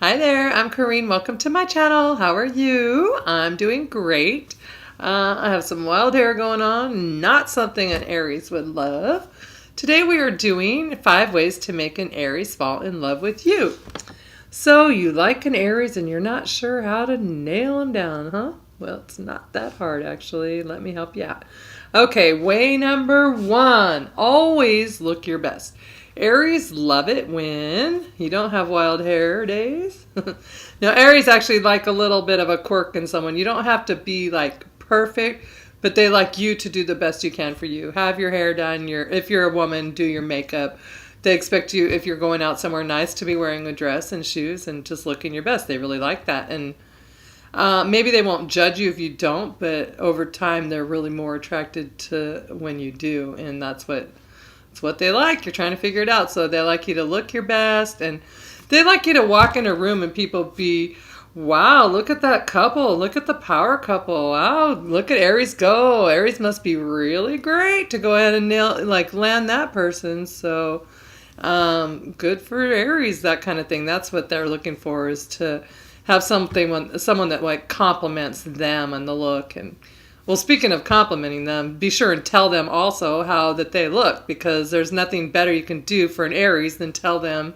Hi there, I'm Corrine. Welcome to my channel. How are you? I'm doing great. I have some wild hair going on, not something an Aries would love. Today we are doing 5 ways to make an Aries fall in love with you. So you like an Aries and you're not sure how to nail them down, huh? Well, it's not that hard actually. Let me help you out. Okay, way number 1. Always look your best. Aries love it when you don't have wild hair days. Now, Aries actually like a little bit of a quirk in someone. You don't have to be like perfect, but they like you to do the best you can for you. Have your hair done. If you're a woman, do your makeup. They expect you, if you're going out somewhere nice, to be wearing a dress and shoes and just looking your best. They really like that. And maybe they won't judge you if you don't, but over time they're really more attracted to when you do, and that's what they like. You're trying to figure it out. So they like you to look your best, and they like you to walk in a room and people be, wow, look at that couple. Look at the power couple. Wow, look at Aries go. Aries must be really great to go ahead and land that person. So good for Aries, that kind of thing. That's what they're looking for, is to have someone that like compliments them and the look. And well, speaking of complimenting them, be sure and tell them also how that they look, because there's nothing better you can do for an Aries than tell them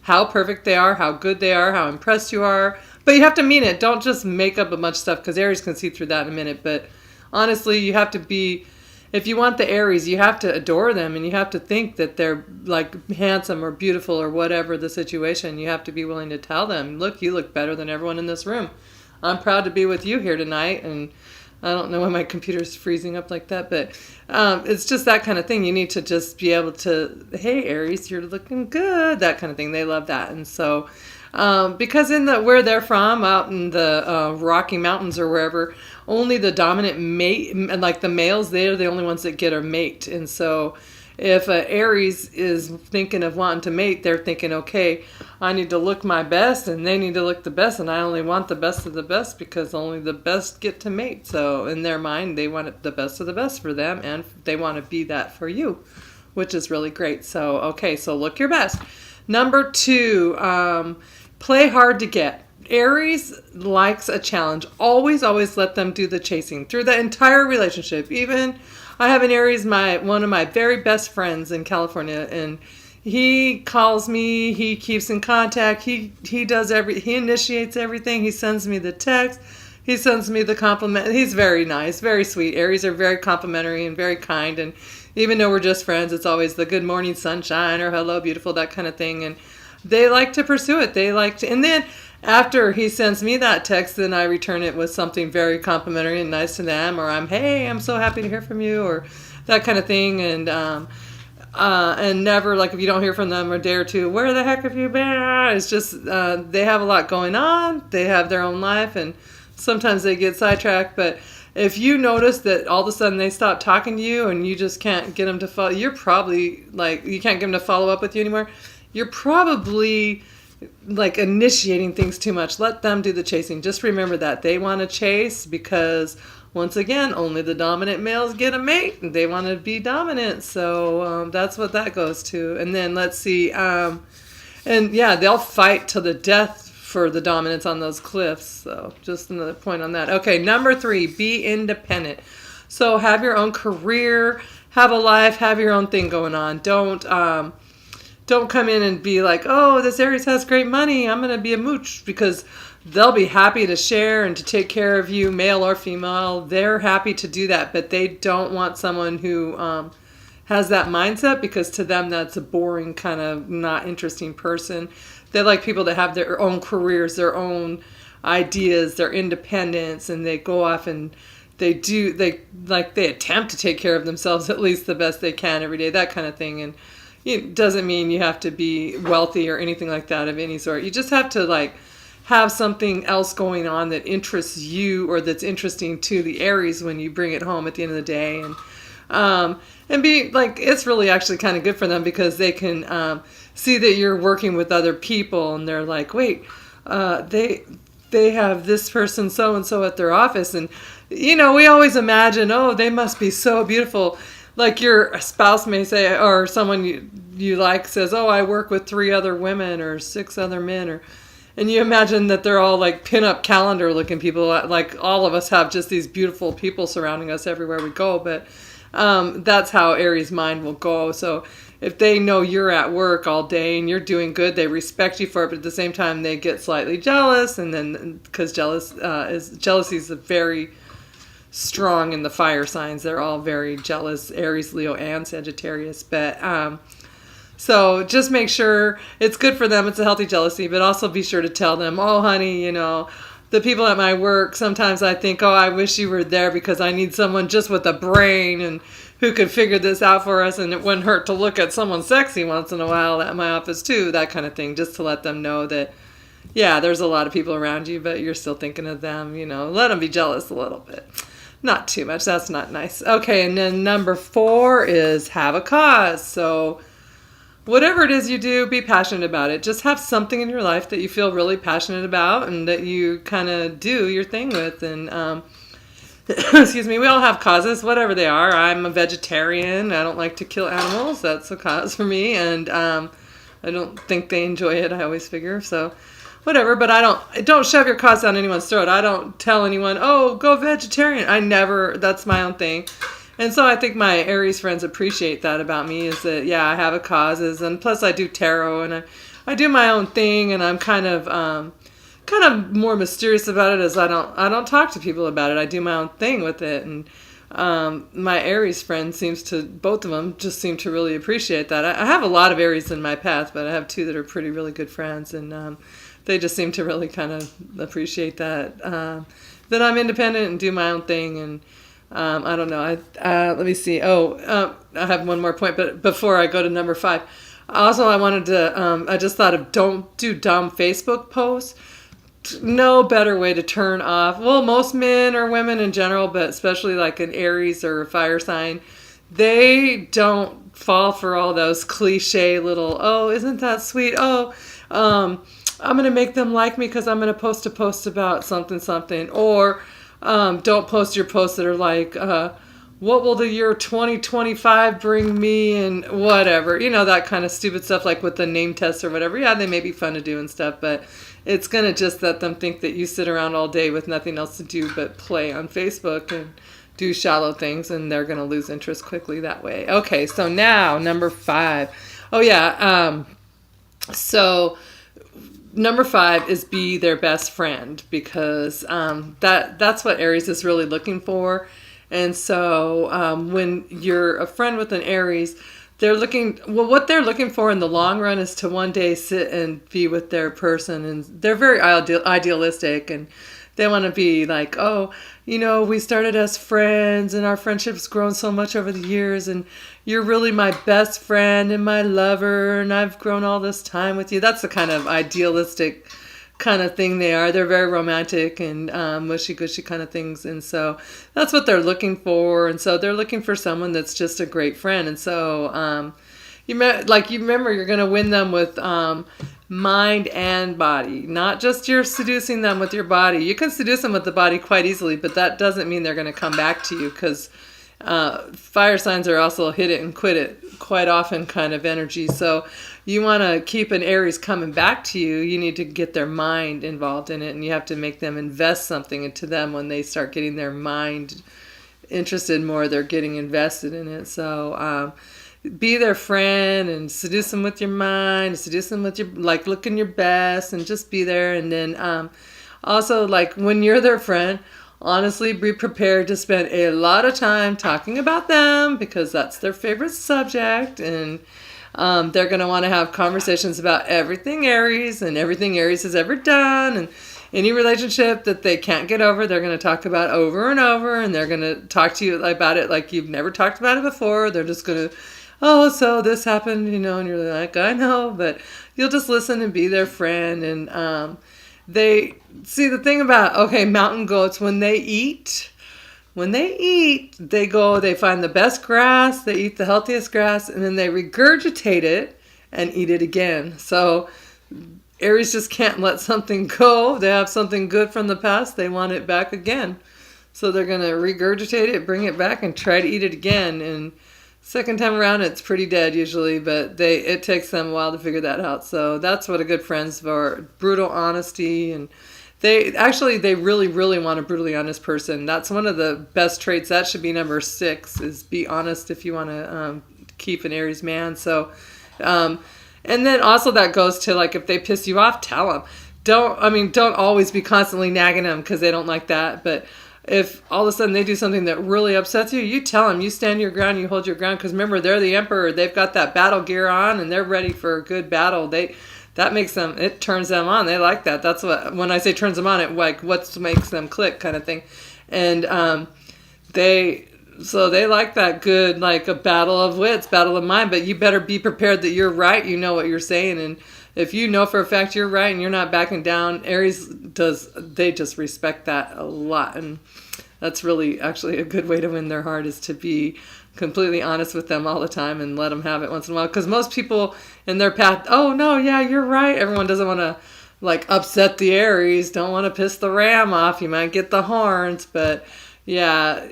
how perfect they are, how good they are, how impressed you are. But you have to mean it. Don't just make up a bunch of stuff, because Aries can see through that in a minute. But honestly, you have to be, if you want the Aries, you have to adore them, and you have to think that they're like handsome or beautiful or whatever the situation. You have to be willing to tell them, look, you look better than everyone in this room. I'm proud to be with you here tonight. And I don't know why my computer's freezing up like that, but it's just that kind of thing. You need to just be able to, hey, Aries, you're looking good, that kind of thing. They love that. And so because where they're from, out in the Rocky Mountains or wherever, only the dominant mate, like the males, they're the only ones that get a mate. And so if Aries is thinking of wanting to mate, they're thinking, okay, I need to look my best and they need to look the best, and I only want the best of the best because only the best get to mate. So in their mind, they want the best of the best for them, and they want to be that for you, which is really great. So, okay, so look your best. Number 2, play hard to get. Aries likes a challenge. Always let them do the chasing through the entire relationship. Even I have an Aries, one of my very best friends in California, and he calls me, he keeps in contact, he initiates everything, he sends me the text, he sends me the compliment. He's very nice, very sweet. Aries are very complimentary and very kind, and even though we're just friends, it's always the good morning sunshine or hello beautiful, that kind of thing, and they like to pursue it. And then after he sends me that text, then I return it with something very complimentary and nice to them, or hey, I'm so happy to hear from you, or that kind of thing. And never, like, if you don't hear from them a day or two, where the heck have you been? It's just they have a lot going on. They have their own life, and sometimes they get sidetracked. But if you notice that all of a sudden they stop talking to you and you just can't get them to follow, you're probably like, you can't get them to follow up with you anymore. You're probably like initiating things too much. Let them do the chasing. Just remember that they want to chase because, once again, only the dominant males get a mate, and they want to be dominant. So that's what that goes to. And then let's see, and yeah, they'll fight to the death for the dominance on those cliffs. So just another point on that. Okay, number 3, be independent. So have your own career, have a life, have your own thing going on. Don't come in and be like, oh, this Aries has great money, I'm going to be a mooch, because they'll be happy to share and to take care of you, male or female. They're happy to do that, but they don't want someone who has that mindset, because to them that's a boring, kind of not interesting person. They like people that have their own careers, their own ideas, their independence, and they go off and they attempt to take care of themselves at least the best they can every day, that kind of thing. And it doesn't mean you have to be wealthy or anything like that of any sort. You just have to like have something else going on that interests you, or that's interesting to the Aries when you bring it home at the end of the day. And be like, it's really actually kind of good for them, because they can see that you're working with other people, and they're like, wait, they have this person so and so at their office, and we always imagine, oh, they must be so beautiful. Like your spouse may say, or someone you like says, oh, I work with 3 other women or 6 other men, And you imagine that they're all like pin-up calendar looking people. Like all of us have just these beautiful people surrounding us everywhere we go. But that's how Aries mind will go. So if they know you're at work all day and you're doing good, they respect you for it. But at the same time, they get slightly jealous. And then because jealousy is a very strong in the fire signs. They're all very jealous, Aries, Leo, and Sagittarius. But so just make sure it's good for them. It's a healthy jealousy, but also be sure to tell them, oh, honey, the people at my work, sometimes I think, oh, I wish you were there because I need someone just with a brain and who could figure this out for us. And it wouldn't hurt to look at someone sexy once in a while at my office too, that kind of thing, just to let them know that, yeah, there's a lot of people around you, but you're still thinking of them, let them be jealous a little bit. Not too much. That's not nice. Okay, and then number 4 is have a cause. So whatever it is you do, be passionate about it. Just have something in your life that you feel really passionate about and that you kind of do your thing with. And excuse me, we all have causes, whatever they are. I'm a vegetarian. I don't like to kill animals. That's a cause for me. And I don't think they enjoy it, I always figure. So whatever, but I don't shove your cause down anyone's throat. I don't tell anyone, oh, go vegetarian. That's my own thing. And so I think my Aries friends appreciate that about me, is that, yeah, I have a causes, and plus I do tarot, and I do my own thing, and I'm kind of more mysterious about it, as I don't talk to people about it. I do my own thing with it, and my Aries friend both of them just seem to really appreciate that. I have a lot of Aries in my path, but I have 2 that are really good friends, and they just seem to really kind of appreciate that I'm independent and do my own thing. And I don't know. Let me see. I have one more point, but before I go to number 5, also I wanted to. I just thought of don't do dumb Facebook posts. No better way to turn off. Well, most men or women in general, but especially like an Aries or a fire sign, they don't fall for all those cliche little, oh, isn't that sweet? Oh, I'm going to make them like me because I'm going to post a post about something, something. Or don't post your posts that are like, what will the year 2025 bring me, and whatever. That kind of stupid stuff, like with the name tests or whatever. Yeah, they may be fun to do and stuff, but it's going to just let them think that you sit around all day with nothing else to do but play on Facebook and do shallow things, and they're going to lose interest quickly that way. Okay, so now number 5. Oh, yeah. So number 5 is be their best friend, because that's what Aries is really looking for. And so when you're a friend with an Aries, what they're looking for in the long run is to one day sit and be with their person. And they're very idealistic, and they want to be like, oh, we started as friends and our friendship's grown so much over the years, and you're really my best friend and my lover, and I've grown all this time with you. That's the kind of idealistic kind of thing they are. They're very romantic and mushy-gushy kind of things, and so that's what they're looking for. And so they're looking for someone that's just a great friend. And so you remember you're going to win them with mind and body, not just you're seducing them with your body. You can seduce them with the body quite easily, but that doesn't mean they're going to come back to you, because fire signs are also hit it and quit it quite often kind of energy. So you want to keep an Aries coming back to you. You need to get their mind involved in it, and you have to make them invest something into them. When they start getting their mind interested more, they're getting invested in it. So be their friend and seduce them with your mind, seduce them with your, like, looking your best, and just be there. And then also, like, when you're their friend, honestly, be prepared to spend a lot of time talking about them, because that's their favorite subject. And they're going to want to have conversations about everything Aries and everything Aries has ever done, and any relationship that they can't get over, they're going to talk about over and over, and they're going to talk to you about it like you've never talked about it before. They're just going to, oh, so this happened, and you're like, I know, but you'll just listen and be their friend. And they see the thing about, okay, mountain goats, when they eat, they find the best grass, they eat the healthiest grass, and then they regurgitate it and eat it again. So Aries just can't let something go. They have something good from the past, they want it back again. So they're going to regurgitate it, bring it back, and try to eat it again. And Second time around, it's pretty dead usually, but it takes them a while to figure that out. So that's what a good friend's for: brutal honesty, and they really really want a brutally honest person. That's one of the best traits. That should be number 6: is be honest if you want to keep an Aries man. So, and then also that goes to, like, if they piss you off, tell them. Don't always be constantly nagging them because they don't like that, but if all of a sudden they do something that really upsets you, you tell them. You stand your ground, you hold your ground, because remember, they're the emperor. They've got that battle gear on, and they're ready for a good battle. It turns them on. They like that. That's what, when I say turns them on, it like what makes them click kind of thing. And they like that good, like a battle of wits, battle of mind, but you better be prepared that you're right. You know what you're saying, and if you know for a fact you're right and you're not backing down, Aries they just respect that a lot. And that's really actually a good way to win their heart, is to be completely honest with them all the time and let them have it once in a while. Because most people in their path, oh no, yeah, you're right. Everyone doesn't want to like upset the Aries, don't want to piss the ram off. You might get the horns, but yeah,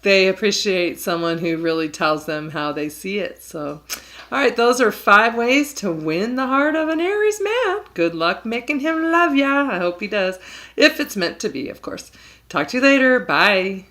they appreciate someone who really tells them how they see it. So, all right, those are 5 ways to win the heart of an Aries man. Good luck making him love ya. I hope he does, if it's meant to be, of course. Talk to you later. Bye.